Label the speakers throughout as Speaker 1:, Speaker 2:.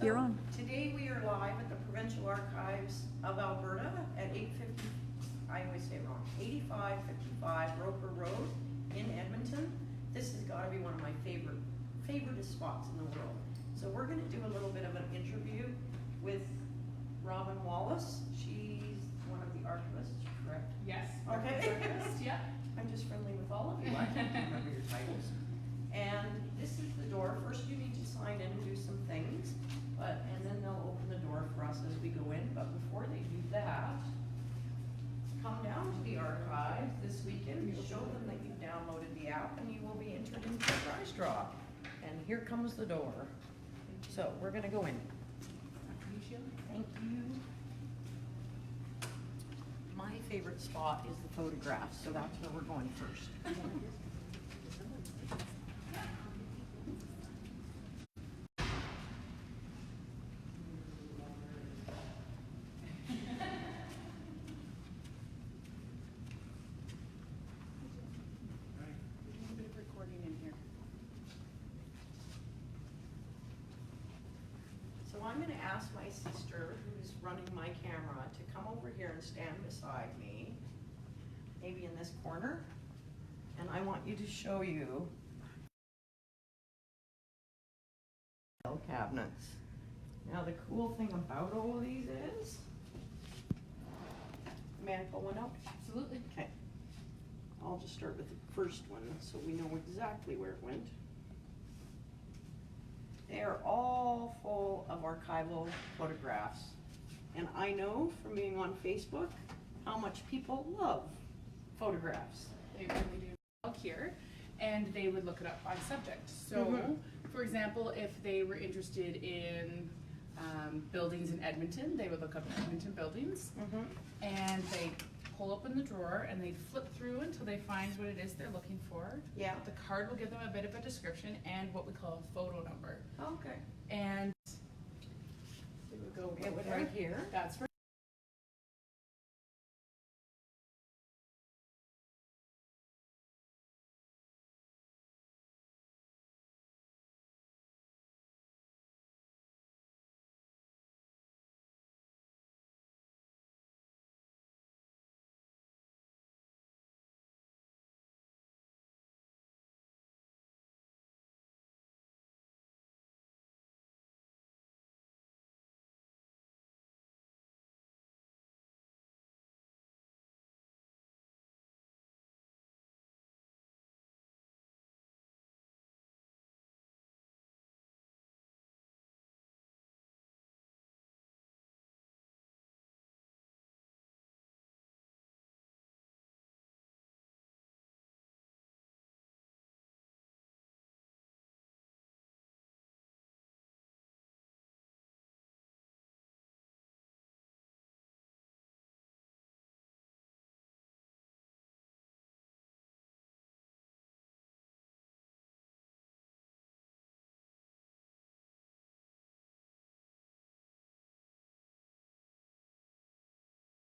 Speaker 1: You're on.
Speaker 2: Today we are live at the Provincial Archives of Alberta at 850, I always say it wrong, 8555 Roper Road in Edmonton. This has got to be one of my favorite spots in the world. So we're going to do a little bit of an interview with Robin Wallace. She's one of the archivists, correct?
Speaker 3: Yes.
Speaker 2: Okay.
Speaker 3: Yeah.
Speaker 2: I'm just friendly with all of you. I can't remember your titles. And this is the door. First you need to sign in and do some things, and then they'll open the door for us as we go in. But before they do that, come down to the archive this weekend. You'll show them that you've downloaded the app and you will be entered into a prize draw. And here comes the door. So we're gonna go in. Thank you. My favorite spot is the photographs, so that's where we're going first. So I'm going to ask my sister, who's running my camera, to come over here and stand beside me, maybe in this corner, and I want you to show you cabinets. Now the cool thing about all of these is, may I pull one out?
Speaker 3: Absolutely.
Speaker 2: Okay. I'll just start with the first one so we know exactly where it went. They are all full of archival photographs. And I know from being on Facebook how much people love photographs.
Speaker 3: They really do well here, and they would look it up by subject. So, for example, if they were interested in buildings in Edmonton, they would look up Edmonton buildings, and they pull open the drawer and they flip through until they find what it is they're looking for.
Speaker 2: Yeah.
Speaker 3: The card will give them a bit of a description and what we call a photo number.
Speaker 2: Okay.
Speaker 3: And we would go
Speaker 2: right here.
Speaker 3: That's for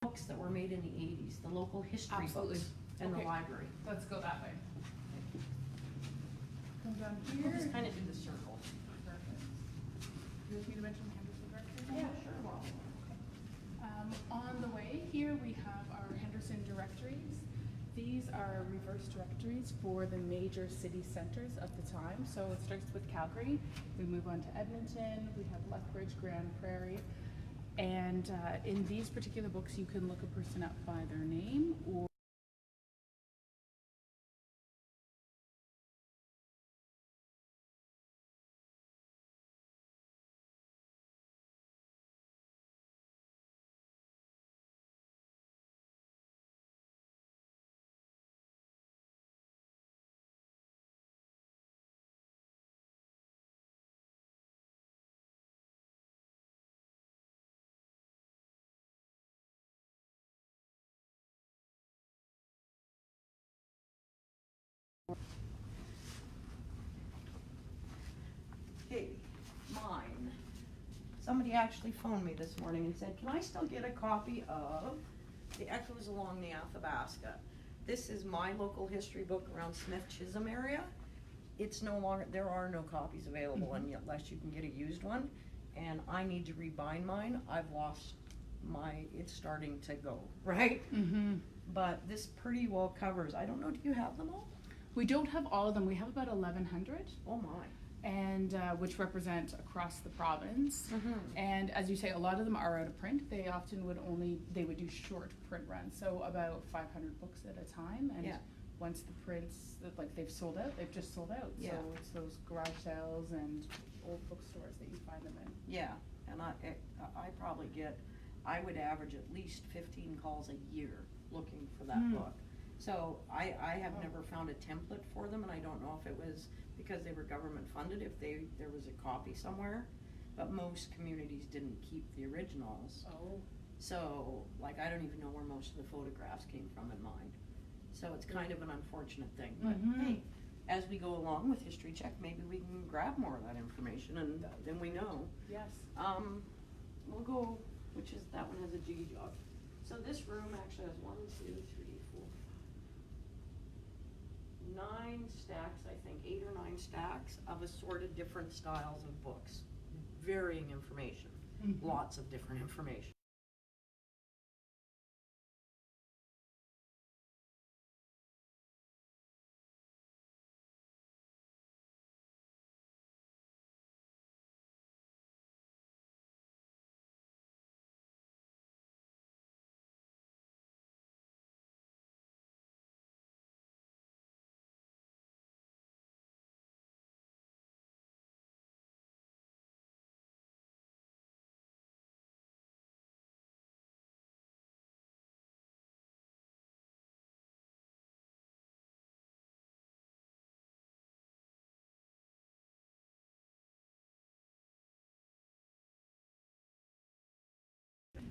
Speaker 2: Books that were made in the 80s, the local history
Speaker 3: Absolutely.
Speaker 2: books in the library.
Speaker 3: Let's go that way. Come down
Speaker 2: We'll
Speaker 3: here.
Speaker 2: just kind of do the circle.
Speaker 3: Perfect. Do you want me to mention the Henderson directory?
Speaker 2: Yeah, sure. Well,
Speaker 3: On the way here, we have our Henderson directories. These are reverse directories for the major city centers of the time. So it starts with Calgary. We move on to Edmonton. We have Lethbridge, Grand Prairie. And in these particular books, you can look a person up by their name or
Speaker 2: okay, mine. Somebody actually phoned me this morning and said, can I still get a copy of The Echoes Along the Athabasca? This is my local history book around Smith Chisholm area. It's no longer, there are no copies available unless you can get a used one. and I need to rebind mine, I've lost it's starting to go, right?
Speaker 3: Mm-hmm.
Speaker 2: But this pretty well covers, I don't know, do you have them all?
Speaker 3: We don't have all of them. We have about 1,100.
Speaker 2: Oh my.
Speaker 3: And which represent across the province.
Speaker 2: Mm-hmm.
Speaker 3: And as you say, a lot of them are out of print. They often they would do short print runs, so about 500 books at a time. And
Speaker 2: Yeah.
Speaker 3: once the prints, like they've sold out, they've just sold out.
Speaker 2: Yeah.
Speaker 3: So it's those garage sales and old bookstores that you find them in.
Speaker 2: Yeah, and I would average at least 15 calls a year looking for that book. So I have never found a template for them, and I don't know if it was because they were government funded, if there was a copy somewhere, but most communities didn't keep the originals.
Speaker 3: Oh.
Speaker 2: So, like, I don't even know where most of the photographs came from in mine. So it's kind of an unfortunate thing, but hey, as we go along with History Check, maybe we can grab more of that information, and then we know.
Speaker 3: Yes.
Speaker 2: We'll go, that one has a jiggy jog. So this room actually has 1, 2, 3, 4, 9 stacks, I think, 8 or 9 stacks of assorted different styles of books. Varying information, lots of different information.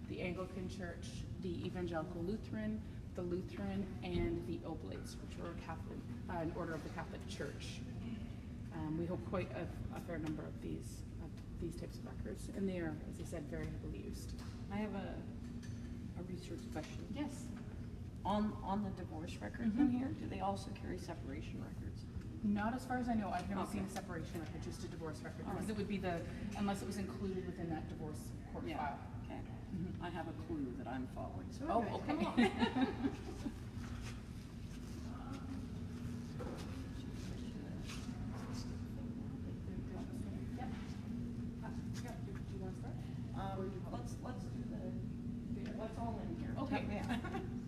Speaker 3: The Anglican Church, the Evangelical Lutheran, the Lutheran, and the Oblates, which are an order of the Catholic Church. We hold quite a fair number of these types of records, and they are, as I said, very heavily used.
Speaker 2: I have a research question.
Speaker 3: Yes.
Speaker 2: On the divorce records in here, do they also carry separation records?
Speaker 3: Not as far as I know. I've never
Speaker 2: Okay.
Speaker 3: seen a separation record, just a divorce record,
Speaker 2: All
Speaker 3: because
Speaker 2: right.
Speaker 3: it would be unless it was included within that divorce court file.
Speaker 2: Okay. I have a clue that I'm following, so.
Speaker 3: Oh,
Speaker 2: anyway,
Speaker 3: okay.
Speaker 2: come on. Let's do what's all in here.
Speaker 3: Okay.
Speaker 2: Yeah.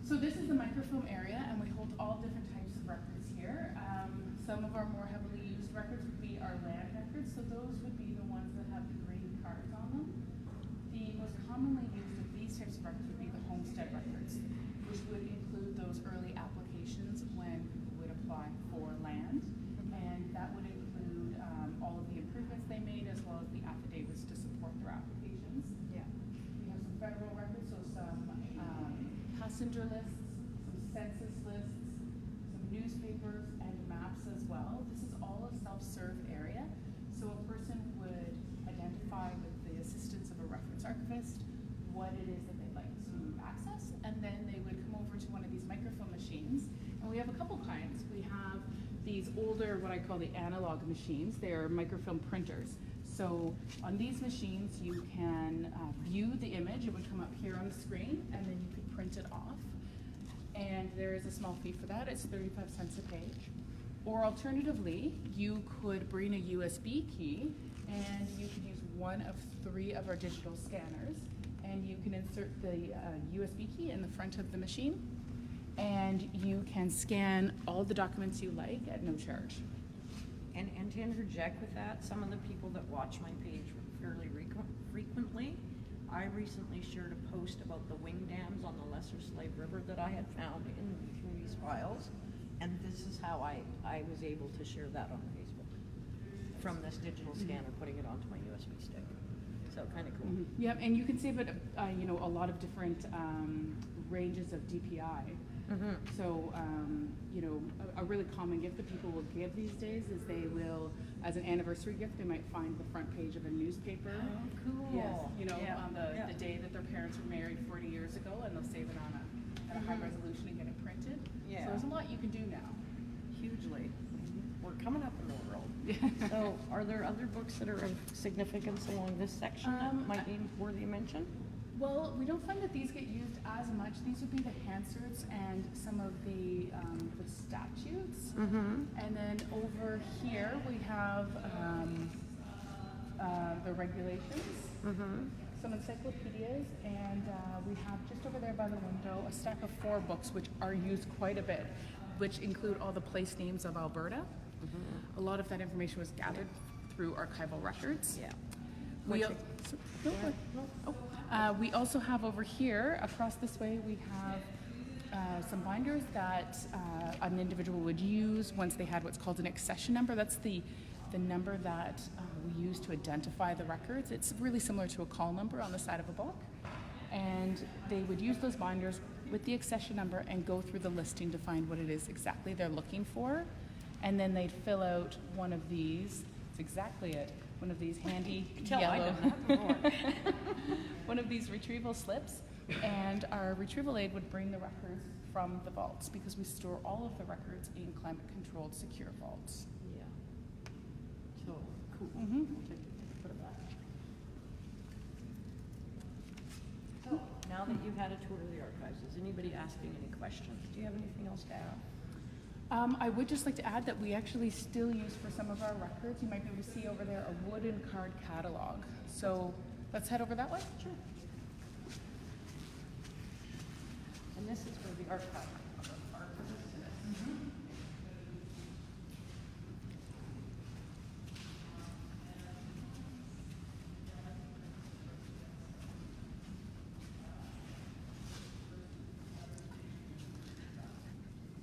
Speaker 3: So this is the microfilm area, and we hold all different types of records here. Some of our more heavily used records would be our land records, so those would be the ones that have the green cards on them. The most commonly used of these types of records would be the homestead records, which would include those early applications when people would apply for land, and that would include all of the improvements they made as well as the affidavits to support their applications.
Speaker 2: Yeah.
Speaker 3: We have some federal records, so some passenger lists, some census lists, some newspapers, and maps as well. This is all a self-serve area, so a person would identify with the assistance of a reference archivist what it is that they'd like to access, and then they would come over to one of these microfilm machines. And we have a couple kinds. We have these older, what I call the analog machines. They are microfilm printers. So on these machines, you can view the image. It would come up here on the screen, and then you could print it off. And there is a small fee for that. It's 35 cents a page. Or alternatively, you could bring a USB key, and you could use one of 3 of our digital scanners, and you can insert the USB key in the front of the machine, and you can scan all the documents you like at no charge.
Speaker 2: And to interject with that, some of the people that watch my page fairly frequently, I recently shared a post about the wing dams on the Lesser Slave River that I had found through these files, and this is how I was able to share that on Facebook from this digital scanner, putting it onto my USB stick. So kind of cool.
Speaker 3: Yeah, and you can save it, a lot of different ranges of DPI. So, a really common gift that people will give these days is they will, as an anniversary gift, they might find the front page of a newspaper.
Speaker 2: Oh, cool.
Speaker 3: Yes, on
Speaker 2: Yeah.
Speaker 3: the day that their parents were married 40 years ago, and they'll save it on at a high resolution and get it printed.
Speaker 2: Yeah.
Speaker 3: So there's a lot you can do now.
Speaker 2: Hugely. we're coming up in the world. So are there other books that are of significance along this section that might be worthy of mention?
Speaker 3: Well, we don't find that these get used as much. These would be the Hansards and some of the statutes.
Speaker 2: Mm-hmm.
Speaker 3: And then over here we have the regulations,
Speaker 2: Mm-hmm.
Speaker 3: some encyclopedias, and we have just over there by the window a stack of 4 books which are used quite a bit, which include all the place names of Alberta.
Speaker 2: Mm-hmm.
Speaker 3: A lot of that information was gathered through archival records.
Speaker 2: Yeah.
Speaker 3: We,
Speaker 2: Which-
Speaker 3: no, go ahead. We also have over here, across this way, we have some binders that an individual would use once they had what's called an accession number. That's the number that we use to identify the records. It's really similar to a call number on the side of a book. And they would use those binders with the accession number and go through the listing to find what it is exactly they're looking for. And then they'd fill out one of these. It's exactly it. One of these handy yellow, one of these retrieval slips, and our retrieval aid would bring the records from the vaults because we store all of the records in climate-controlled, secure vaults.
Speaker 2: Yeah. So, cool.
Speaker 3: Mm-hmm.
Speaker 2: Put it back. So, now that you've had a tour of the archives, is anybody asking any questions? Do you have anything else to add?
Speaker 3: I would just like to add that we actually still use for some of our records, you might be able to see over there, a wooden card catalog. So let's head over that way.
Speaker 2: Sure. And this is where the archive.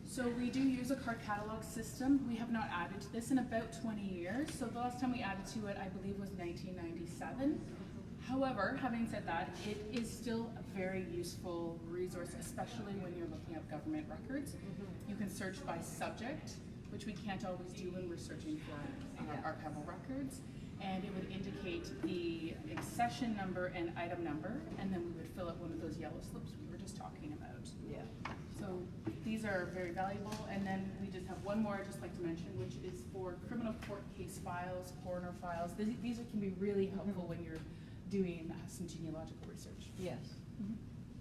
Speaker 3: So we do use a card catalog system. We have not added to this in about 20 years. So the last time we added to it, I believe, was 1997. However, having said that, it is still a very useful resource, especially when you're looking up government records. You can search by subject, which we can't always do when we're searching for archival records. And it would indicate the accession number and item number, and then we would fill out one of those yellow slips we were just talking about.
Speaker 2: Yeah.
Speaker 3: So these are very valuable, and then we just have one more I'd just like to mention, which is for criminal court case files, coroner files. These can be really helpful when you're doing some genealogical research.
Speaker 2: Yes.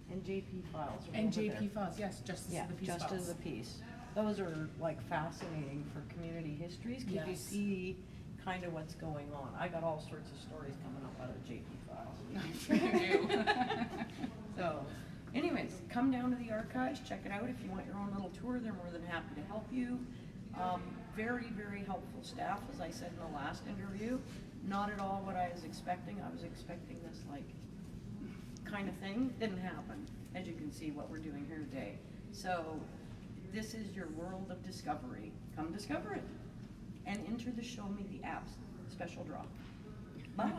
Speaker 2: And JP files. are
Speaker 3: And
Speaker 2: over
Speaker 3: JP
Speaker 2: there.
Speaker 3: files, yes, justice
Speaker 2: Yeah,
Speaker 3: of the peace
Speaker 2: just
Speaker 3: files.
Speaker 2: as a piece. Those are like fascinating for community histories because you
Speaker 3: Yes.
Speaker 2: see kind of what's going on. I got all sorts of stories coming up out of JP files.
Speaker 3: I'm sure you do.
Speaker 2: So, anyways, come down to the archives, check it out. If you want your own little tour, they're more than happy to help you. Very, very helpful staff, as I said in the last interview. Not at all what I was expecting. I was expecting this like kind of thing. Didn't happen, as you can see what we're doing here today. So this is your world of discovery. Come discover it. And enter the Show Me the Apps special draw. Bye.